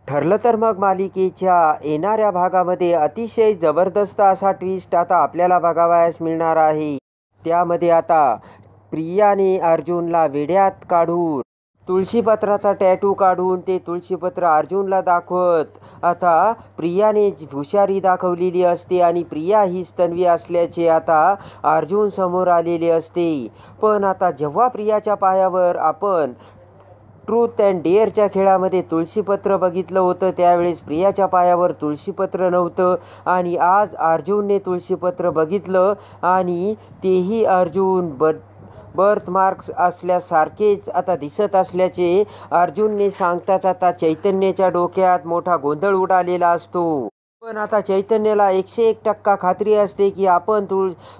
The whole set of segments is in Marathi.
ठरलं तर मग मालिकेच्या येणाऱ्या भागामध्ये अतिशय जबरदस्त असा ट्विस्ट आता आपल्याला बघावयास मिळणार आहे. त्यामध्ये आता प्रियाने अर्जुनला वेड्यात काढून तुळशीपत्राचा टॅटू काढून ते तुळशीपत्र अर्जुनला दाखवत आता प्रियाने हुशारी दाखवलेली असते आणि प्रिया हीच तन्वी असल्याचे आता अर्जुन समोर आलेले असते. पण आता जेव्हा प्रियाच्या पायावर आपण ट्रूथ अँड डेअरच्या खेळामध्ये तुळशीपत्र बघितलं होतं, त्यावेळेस प्रियाच्या पायावर तुळशीपत्र नव्हतं आणि आज अर्जुनने तुळशीपत्र बघितलं आणि तेही अर्जुन बर्थ मार्क्स असल्यासारखेच आता दिसत असल्याचे अर्जुनने सांगताच आता चैतन्याच्या डोक्यात मोठा गोंधळ उडालेला असतो. पण आता चैतन्याला 101% खात्री असते की आपण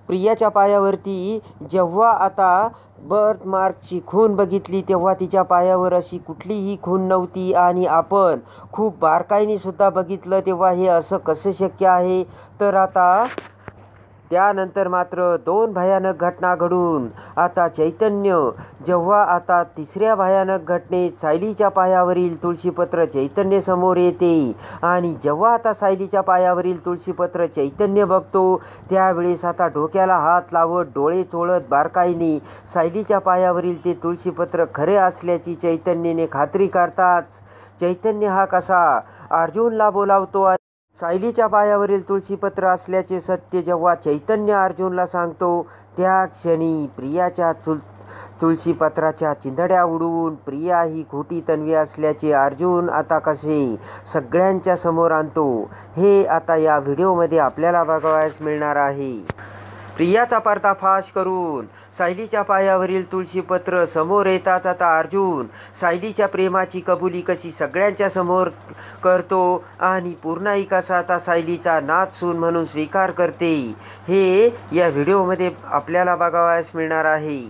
प्रियाच्या पायावरती जेव्हा आता बर्थ मार्कची खून बघितली तेव्हा तिच्या पायावर अशी कुठलीही खून नव्हती आणि आपण खूप बारकाईने सुद्धा बघितलं तेव्हा हे असं कसं शक्य आहे. तर आता त्यानंतर मात्र 2 भयानक घटना घडून आता चैतन्य जेव्हा आता तिसऱ्या भयानक घटनेत सायलीच्या पायावरील तुळशीपत्र चैतन्य समोर येते आणि जेव्हा आता सायलीच्या पायावरील तुळशीपत्र चैतन्य बघतो त्यावेळेस आता डोक्याला हात लावत डोळे चोळत बारकाईने सायलीच्या पायावरील ते तुळशीपत्र खरे असल्याची चैतन्याने खात्री करताच चैतन्य हा कसा अर्जुनला बोलावतो. सायलीच्या पायावरील तुळशीपत्र असल्याचे सत्य जेव्हा चैतन्य अर्जुनला सांगतो त्या क्षणी प्रियाच्या तुळशीपत्राच्या चिंधड्या उडवून प्रिया ही खोटी तन्वी असल्याचे अर्जुन आता कसे सगळ्यांच्या समोर आणतो हे आता या व्हिडिओमध्ये आपल्याला बघावयास मिळणार आहे. प्रियाचा पर्दाफाश करून सायलीच्या पायावरील तुळशीपत्र समोर येताच आता अर्जुन सायलीच्या प्रेमाची कबुली कशी सगळ्यांच्या समोर करतो आणि पूर्णाई कसा आता सायलीचा नाथ सून म्हणून स्वीकार करते हे या व्हिडिओमध्ये आपल्याला बघावयास मिळणार आहे.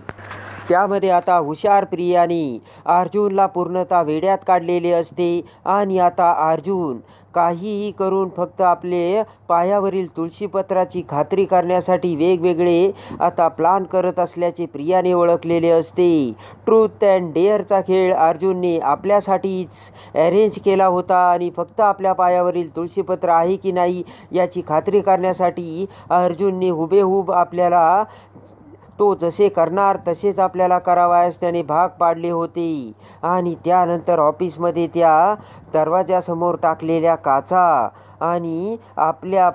त्यामध्ये आता हुशार प्रियाने अर्जुनला पूर्णतः वेड्यात काढलेले असते आणि आता अर्जुन काहीही करून फक्त आपले पायावरील तुळशीपत्राची खात्री करण्यासाठी वेगवेगळे आता प्लान करत असल्याचे प्रियाने ओळखलेले असते. ट्रूथ अँड डेअरचा खेळ अर्जुनने आपल्यासाठीच अरेंज केला होता आणि फक्त आपल्या पायावरील तुळशीपत्र आहे की नाही याची खात्री करण्यासाठी अर्जुनने हुबेहूब आपल्याला तो जसे करणार तसेच आपल्याला करावयास त्याने भाग पाडले होते. आणि त्यानंतर ऑफिसमध्ये त्या दरवाजासमोर टाकलेल्या काचा आणि आपल्या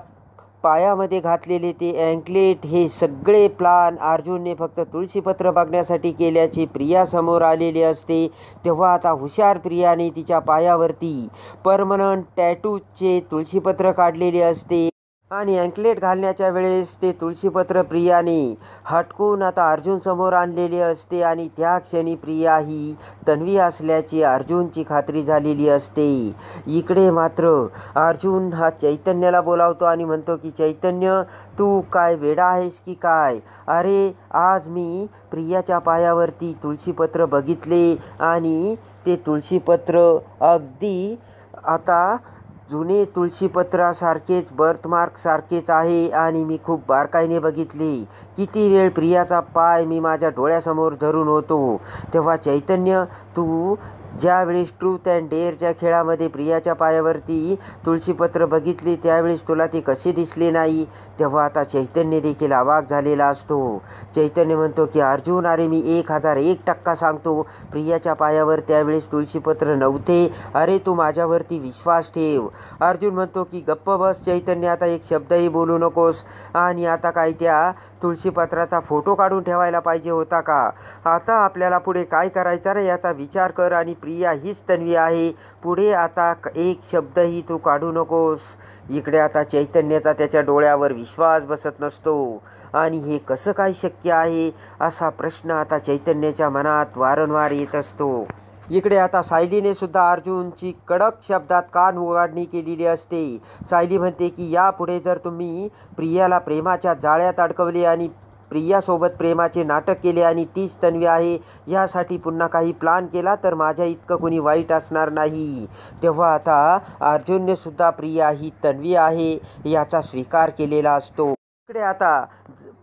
पायामध्ये घातलेले ते अँकलेट हे सगळे प्लान अर्जुनने फक्त तुळशीपत्र बघण्यासाठी केल्याचे प्रिया समोर आलेले असते. तेव्हा आता हुशार प्रियाने तिच्या पायावरती परमनंट टॅटूचे तुळशीपत्र काढलेले असते आणि अँकलेट घालण्याच्या वेळेस ते तुळशीपत्र प्रियाने हटकून आता अर्जुन समोर आणलेले असते आणि त्या क्षणी प्रिया ही तन्वी असल्याची अर्जुनची खात्री झालेली असते. इकडे मात्र अर्जुन हा चैतन्याला बोलावतो आणि म्हणतो की चैतन्य तू काय वेडा आहेस की काय. अरे आज मी प्रियाच्या पायावरती तुळशीपत्र बघितले आणि ते तुळशीपत्र अगदी आता जुने तुळशीपत्रासारखेच बर्थमार्क सारखेच आहे आणि मी खूप बारकाईने बघितले. किती वेळ प्रियाचा पाय मी माझ्या डोळ्यासमोर धरून होतो. तेव्हा चैतन्य तू ज्यावेळेस ट्रूथ अँड डेअरच्या खेळामध्ये प्रियाच्या पायावरती तुळशीपत्र बघितले त्यावेळेस तुला ते कसे दिसले नाही. तेव्हा आता चैतन्य देखील अवाक झालेला असतो. चैतन्य म्हणतो की अर्जुन अरे मी 1001% सांगतो प्रियाच्या पायावर त्यावेळेस तुळशीपत्र नव्हते. अरे तू माझ्यावरती विश्वास ठेव. अर्जुन म्हणतो की गप्प बस चैतन्य आता एक शब्दही बोलू नकोस. आणि आता काय त्या तुळशीपत्राचा फोटो काढून ठेवायला पाहिजे होता का. आता आपल्याला पुढे काय करायचं रे याचा विचार कर आणि प्रिया हीच तन्वी आहे. पुढे आता एक शब्दही तू काढू नकोस. इकडे आता चैतन्याचा त्याच्या डोळ्यावर विश्वास बसत नसतो आणि हे कसं काय शक्य आहे असा प्रश्न आता चैतन्याच्या मनात वारंवार येत असतो. इकडे आता सायलीने सुद्धा अर्जुनची कडक शब्दात कान उघडणी केलेली असते. सायली म्हणते की यापुढे जर तुम्ही प्रियाला प्रेमाच्या जाळ्यात अडकवले आणि प्रियासोबत प्रेमाचे नाटक केले आणि तीच तन्वी आहे यासाठी पुन्हा काही प्लान केला तर माझ्या इतकं कोणी वाईट असणार नाही. तेव्हा आता अर्जुनने सुद्धा प्रिया ही तन्वी आहे याचा स्वीकार केलेला असतो. इकडे आता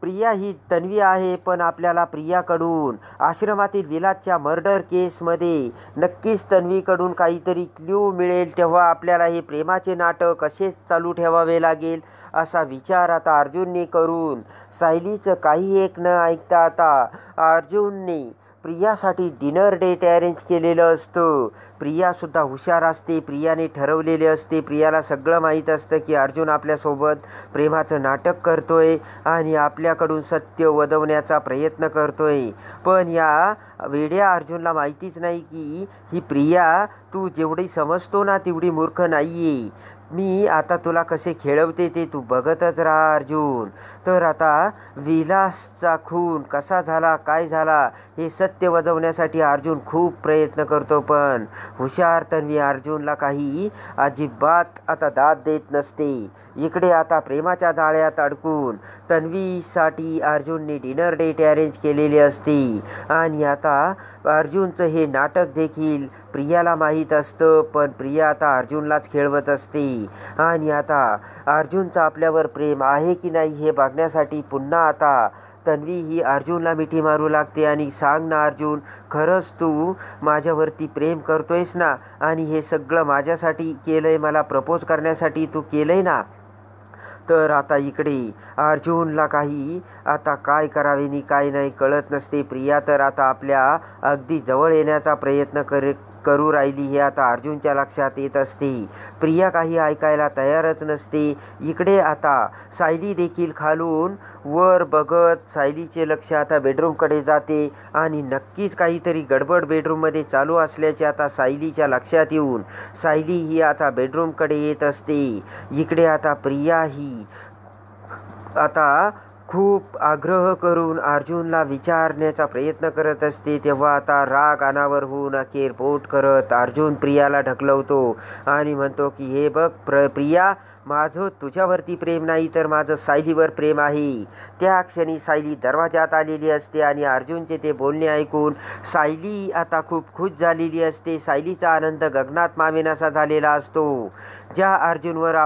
प्रिया ही तन्वी आहे, पण आपल्याला प्रियाकडून आश्रमातील विलासच्या मर्डर केसमध्ये नक्कीच तन्वीकडून काहीतरी क्ल्यू मिळेल. तेव्हा आपल्याला हे प्रेमाचे नाटक कसेच चालू ठेवावे लागेल असा विचार आता अर्जुनने करून सायलीचं काही एक न ऐकता आता अर्जुनने प्रियासाठी डिनर डेट अरेंज केलेलं असतं. प्रियासुद्धा हुशार असते. प्रियाने ठरवलेले असते. प्रियाला सगळं माहीत असतं की अर्जुन आपल्यासोबत प्रेमाचं नाटक करतोय आणि आपल्याकडून सत्य वदवण्याचा प्रयत्न करतोय. पण या वेड्या अर्जुनला माहितीच नाही की ही प्रिया तू जेवढी समजतो ना तेवढी मूर्ख नाही आहे. मी आता तुला कसे खेळवते ते तू बघतच राहा अर्जुन. तर आता विलासचा खून कसा झाला, काय झाला हे सत्य वदवण्यासाठी अर्जुन खूप प्रयत्न करतो. पण हुशार तन्वी अर्जुनला काही अजिबात आता दाद देत नसते. इकडे आता प्रेमाच्या जाळ्यात अडकून तन्वीसाठी अर्जुनने डिनर डेट अरेंज केलेली असते आणि आता अर्जुनचं हे नाटक देखील प्रियाला माहीत असतं. पण प्रिया आता अर्जुनलाच खेळवत असते आणि आता अर्जुनचं आपल्यावर प्रेम आहे की नाही हे बघण्यासाठी पुन्हा आता तन्वी ही अर्जुनला मिठी मारू लागते आणि सांग ना अर्जुन, खरंच तू माझ्यावरती प्रेम करतोयस ना आणि हे सगळं माझ्यासाठी केलं आहे, मला प्रपोज करण्यासाठी तू केलं आहे ना. तर आता इकडे अर्जुनला काही आता काय करावे नि काय नाही कळत नसते. प्रिया तर आता आपल्या अगदी जवळ येण्याचा प्रयत्न करू राहिली हे आता अर्जुनच्या लक्षात येत असते. प्रिया काही ऐकायला तयारच नसते. इकडे आता सायली देखील खालून वर बघत सायलीचे लक्ष आता बेडरूमकडे जाते आणि नक्कीच काहीतरी गडबड बेडरूममध्ये चालू असल्याचे आता सायलीच्या लक्षात येऊन सायली ही आता बेडरूमकडे येत असते. इकडे आता प्रिया ही आता खूप आग्रह करून अर्जुनला विचारण्याचा प्रयत्न करत असते. तेव्हा आता राग अनावर होऊन अखेर बोट करत अर्जुन प्रियाला ढकलवतो आणि म्हणतो की हे बघ प्रिया, माझं तुझ्यावरती प्रेम नाही तर माझं सायलीवर प्रेम आहे. त्या क्षणी सायली दरवाजात आलेली असते आणि अर्जुनचे ते बोलणे ऐकून सायली आता खूप खुश झालेली असते. सायलीचा आनंद गगनात मावेनासा झालेला असतो. ज्या अर्जुनवर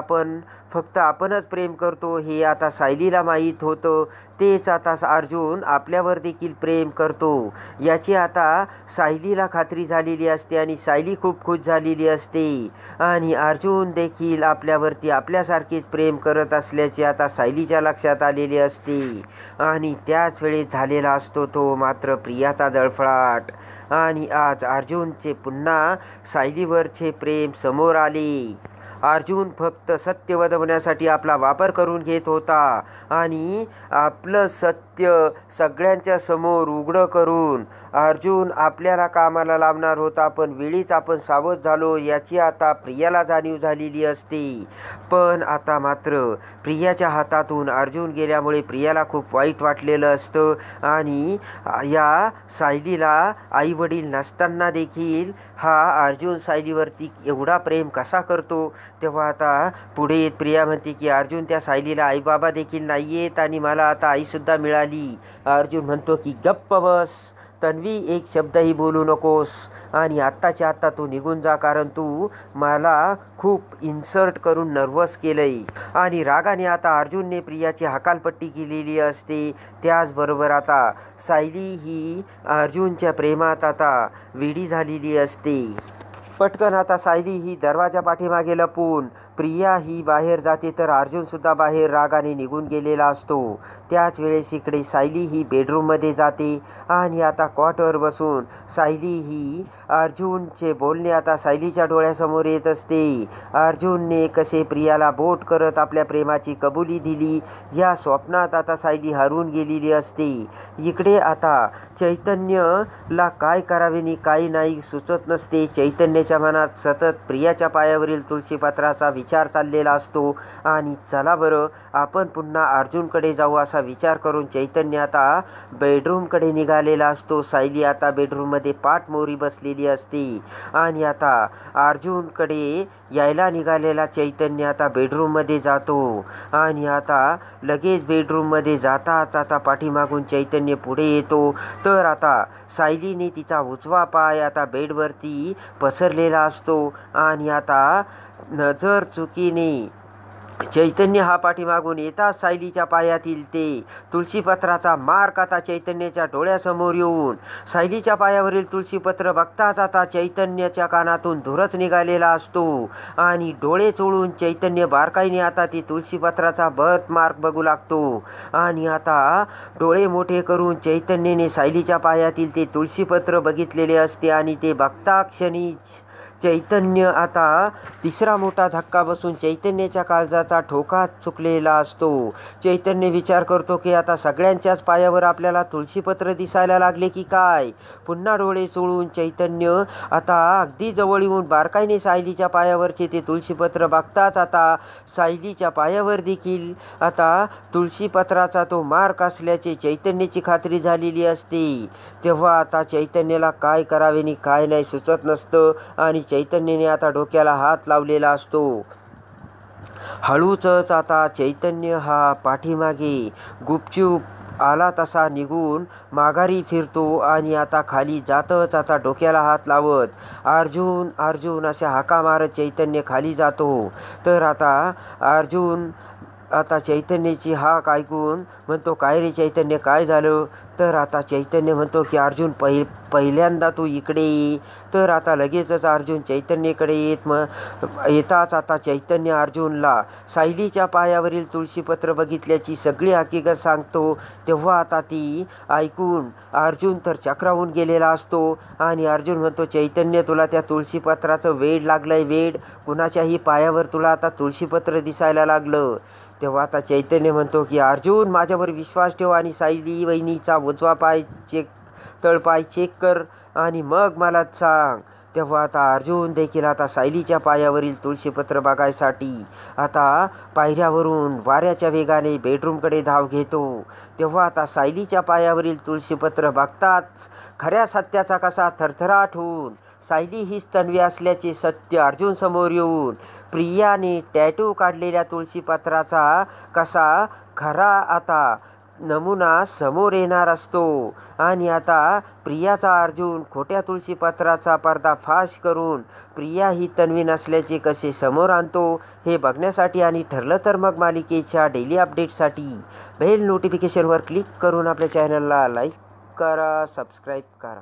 फक्त आपणच प्रेम करतो हे आता सायलीला माहीत होतं, तेच आता अर्जुन आपल्यावर देखील प्रेम करतो याची आता सायलीला खात्री झालेली असते आणि सायली खूप खुश झालेली असते आणि अर्जुन देखील आपल्यावरती आपल्यासारखेच प्रेम करत असल्याचे आता सायलीच्या लक्षात आलेले असते. आणि त्याच वेळेस झालेला असतो तो मात्र प्रियाचा जळफळाट आणि आज अर्जुनचे पुन्हा सायलीवरचे प्रेम समोर आले. अर्जुन फक्त सत्य वदवण्यासाठी आपला वापर करून घेत होता आणि आपलं सत्य सगळ्यांच्या समोर उघडं करून अर्जुन आपल्याला कामाला लावणार होता. पण वेळीच आपण सावध झालो याची आता प्रियाला जाणीव झालेली असते. पण आता मात्र प्रियाच्या हातातून अर्जुन गेल्यामुळे प्रियाला खूप वाईट वाटलेलं असतं आणि या सायलीला आईवडील नसताना देखील हा अर्जुन सायलीवरती एवढा प्रेम कसा करतो. तेव्हा आता पुढे येत प्रिया म्हणते की अर्जुन, त्या सायलीला आईबाबा देखील नाही आहेत आणि मला आता आईसुद्धा मिळाली. अर्जुन म्हणतो की गप्प बस तन्वी, एक शब्दही बोलू नकोस आणि आत्ताच्या आत्ता तू निघून जा, कारण तू मला खूप इन्सर्ट करून नर्वस केलंय. आणि रागाने आता अर्जुनने प्रियाची हकालपट्टी केलेली असते. त्याचबरोबर आता सायली ही अर्जुनच्या प्रेमात आता वेडी झालेली असते. पटकन आता सायली ही दरवाजा पाठीमागे लपून प्रिया ही बाहेर जाते तर अर्जुनसुद्धा बाहेर रागाने निघून गेलेला असतो. त्याच वेळेस इकडे सायली ही बेडरूममध्ये जाते आणि आता कॉटवर बसून सायली ही अर्जुनचे बोलणे आता सायलीच्या डोळ्यासमोर येत असते. अर्जुनने कसे प्रियाला बोट करत आपल्या प्रेमाची कबुली दिली या स्वप्नात आता सायली हरवून गेलेली असते. इकडे आता चैतन्यला काय करावे नि काय नाही सुचत नसते. चैतन्याच्या मनात सतत प्रियाच्या पायावरील तुळशीपत्राचा विचार चाललेला असतो आणि चला बरं आपण पुन्हा अर्जुनकडे जाऊ असा विचार करून चैतन्य आता बेडरूमकडे निघालेला असतो. सायली आता बेडरूममध्ये पाठमोरी बसलेली असते आणि आता अर्जुनकडे यायला निघालेला चैतन्य आता बेडरूममध्ये जातो आणि आता लगेच बेडरूममध्ये जाताच आता पाठीमागून चैतन्य पुढे येतो. तर आता सायलीने तिचा उजवा पाय आता बेडवरती पसरलेला असतो आणि आता नजर चुकीने चैतन्य हा पाठीमागून येताच सायलीच्या पायातील ते तुळशीपत्राचा मार्क आता चैतन्याच्या डोळ्यासमोर येऊन सायलीच्या पायावरील तुळशीपत्र बघताच आता चैतन्याच्या कानातून धुरच निघालेला असतो आणि डोळे चोळून चैतन्य बारकाईने आता ती तुळशीपत्राचा बर्थ मार्क बघू लागतो आणि आता डोळे मोठे करून चैतन्याने सायलीच्या पायातील ते तुळशीपत्र बघितलेले असते आणि ते बघता क्षणीच चैतन्य आता तिसरा मोठा धक्का बसून चैतन्याच्या काळजाचा ठोका चुकलेला असतो. चैतन्य विचार करतो की आता सगळ्यांच्याच पायावर आपल्याला तुळशीपत्र दिसायला लागले की काय. पुन्हा डोळे चोळून चैतन्य आता अगदी जवळ येऊन बारकाईने सायलीच्या पायावरचे ते तुळशीपत्र बघताच आता सायलीच्या पायावर देखील आता तुळशीपत्राचा तो मार्क असल्याचे चैतन्याची खात्री झालेली असते. तेव्हा आता चैतन्याला काय करावे आणि काय नाही सुचत नसतं आणि चैतन्याने आता डोक्याला हात लावलेला असतो. हळूच आता चैतन्य हा पाठीमागे गुपचूप आला तसा निघून माघारी फिरतो आणि आता खाली जातच आता डोक्याला हात लावत अर्जुन अर्जुन अशा हाका मारत चैतन्य खाली जातो. तर आता अर्जुन आता चैतन्याची हाक ऐकून म्हणतो, काय रे चैतन्य, काय झालं. तर आता चैतन्य म्हणतो की अर्जुन पहिल्यांदा तू इकडे ये. तर आता लगेचच अर्जुन चैतन्यकडे येताच आता चैतन्य अर्जुनला सायलीच्या पायावरील तुळशीपत्र बघितल्याची सगळी हकीकत सांगतो. तेव्हा आता ती ऐकून अर्जुन तर चक्रावून गेलेला असतो आणि अर्जुन म्हणतो, चैतन्य तुला त्या तुळशीपत्राचं वेड लागलंय, वेड. कुणाच्याही पायावर तुला आता तुळशीपत्र दिसायला लागलं. तेव्हा आता चैतन्य म्हणतो की अर्जुन माझ्यावर विश्वास ठेव आणि सायली वहिनीचा उजवा पाय तळपाय चेक कर आणि मग मला सांग. तेव्हा आता अर्जुन देखील आता सायलीच्या पायावरील तुळशीपत्र बघायसाठी आता पायऱ्यावरून वाऱ्याच्या वेगाने बेडरूमकडे धाव घेतो. तेव्हा आता सायलीच्या पायावरील तुळशीपत्र बघताच खऱ्या सत्याचा कसा थरथराट होऊन सायली हीच तन्वी असल्याचे सत्य अर्जुन समोर येऊन प्रियाने टॅटू काढलेल्या तुळशीपत्राचा कसा खरा आता नमुना समोर येणार असतो आणि आता प्रियाचा अर्जुन खोट्या तुळशीपत्राचा पर्दाफाश करून प्रिया ही तन्वी नसल्याचे कसे समोर आणतो हे बघण्यासाठी आणि ठरलं तर मग मालिकेच्या डेली अपडेटसाठी बेल नोटिफिकेशनवर क्लिक करून आपल्या चॅनलला लाईक करा, सबस्क्राईब करा.